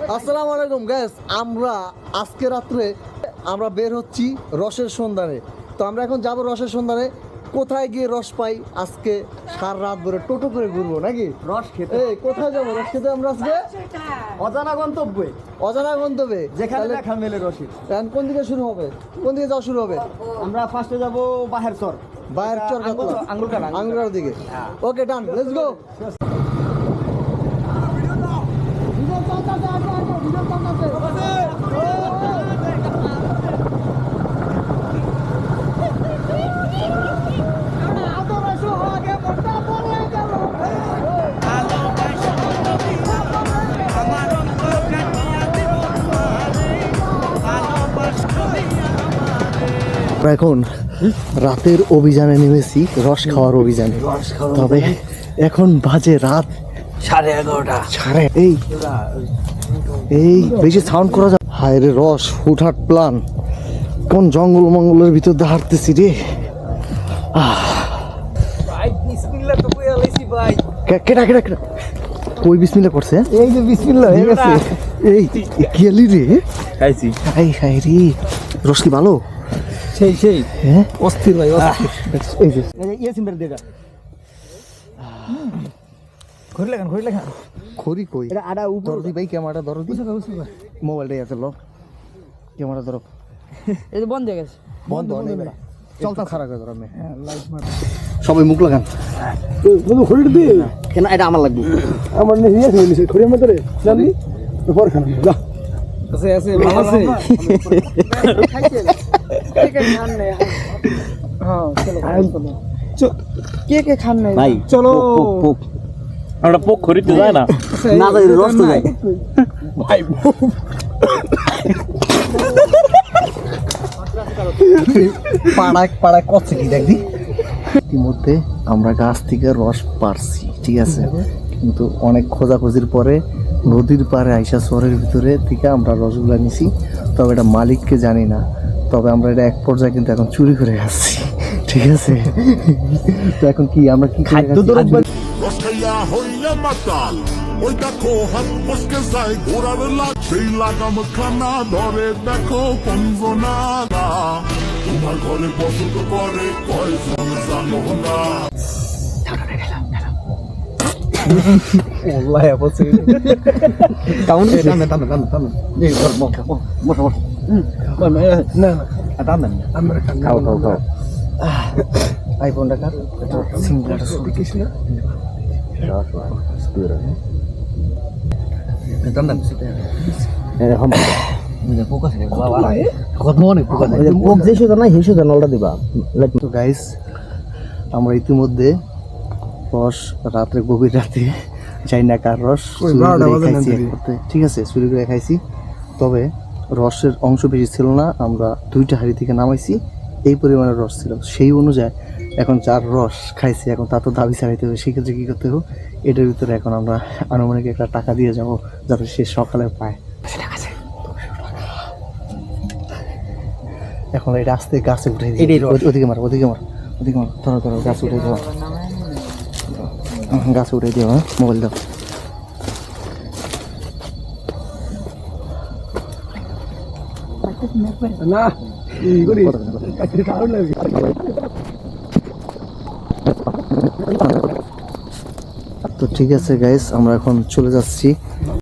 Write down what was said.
আসসালামু আলাইকুম গাইস, আমরা আজকে রাত্রে আমরা বের হচ্ছি রসের সন্ধানে। তো আমরা এখন যাব রসের সন্ধানে। কোথায় গিয়ে রস পাই আজকে সারা রাত ধরে টোটো করে ঘুরবো নাকি রস খেতে। এই কোথায় যাবো রস খেতে আমরা আজকে? অজানা গন্তব্যে, অজানা গন্তব্যে, যেখানে দেখা মেলে রসের। এখন কোন দিকে শুরু হবে, কোন দিকে যাওয়া শুরু হবে? আমরা ফার্স্টে যাব বাহের চর, বাইরের চর আঙ্গুলকার দিকে। ওকে ডান, লেটস গো। আমরা এখন রাতের অভিযানে নেমেছি, রস খাওয়ার অভিযানে। তবে এখন বাজে রাত 11:30। এই বেশি সাউন্ড করা যায়। হায় রে, রস হুটহাট প্ল্যান। কোন জঙ্গল মঙ্গলের ভিতর দিয়ে হাঁটতেছি রে। কেটা কেটা কেটা কই বিসমিল্লাহ করছে? এই যে বিসমিল্লাহ হয়ে গেছে। এই কি আলি রে? খাইছি। হাই হাই রে, রস কি ভালো? সেই হ্যাঁ, অস্থির ভাই, অস্থির। এই যে ইয়ে সিম্বার দেখা ঘুরে লেখান খড়ি কই? এটা আড়া উপর ধরো দি ভাই, ক্যামেরাটা ধরো দি। মোবাইলটাই আছে, লো ক্যামেরা ধরো। এই যে বন্ধ হয়ে গেছে। বন্ধ নেই বেটা, চলতা খারাপ করে ধরো। হ্যাঁ, লাইট মার। সবাই মুখ লাগান। বন্ধু খড়ি দে কেন? এটা আমার লাগবে। আমার নেই নিয়ে নিছে খড়ি মত রে জানি তো পর খান যা। আছে ভালো আছে। খাইছেন ঠিক আছে, খান নাই। হ্যাঁ চলো কে খান নাই ভাই? চলো পোক আমরা পোক খরিতে যায় না, না যাই রস তো যায় ভাই। পাড়ায় করছে কি দেখবি। ইতিমধ্যে আমরা গাছ থেকে রস পারছি, ঠিক আছে, কিন্তু অনেক খোঁজাখুঁজির পরে নদীর পাড়ে আইসা শহরের ভিতরে থেকে আমরা রসগুলা নিছি। তবে এটা মালিককে জানি না, তবে আমরা এটা এক পর্যায়ে কিন্তু এখন চুরি করে আসছি, ঠিক আছে। তো এখন কি আমরা কি খাদ্য রসাইয়া হইলে মাতাল, ওই দেখো হাত ফসকে যায় ঘোড়ার লাগ, সেই লাগাম খানা ধরে দেখো পঞ্জনা। তোমার ঘরে বসত করে কয়জন জানো না। আইফোনটা কার সিঙ্গলাটা শুরু কিছু না। আমরা ইতিমধ্যে রস রাত্রে গভীর রাতে যাই না কার রস ঠিক আছে চুরি করে খাইছি। তবে রসের অংশ বেশি ছিল না, আমরা 2টা হাঁড়ি থেকে নামাইছি, এই পরিমাণে রস ছিল। সেই অনুযায়ী এখন যার রস খাইছি এখন তা তো দাবি ছাড়াইতে হবে। সেক্ষেত্রে কী করতে হবে, এটার ভিতরে এখন আমরা আনুমানিক একটা টাকা দিয়ে যাবো যাতে সে সকালে পায়। এখন এটা আস্তে গাছে উঠে ওদিকে মার ধরো গাছে উঠে দিও, গাছে উঠে দিও। হ্যাঁ, মোবাইল দাও। না তো ঠিক আছে গাইস, আমরা এখন চলে যাচ্ছি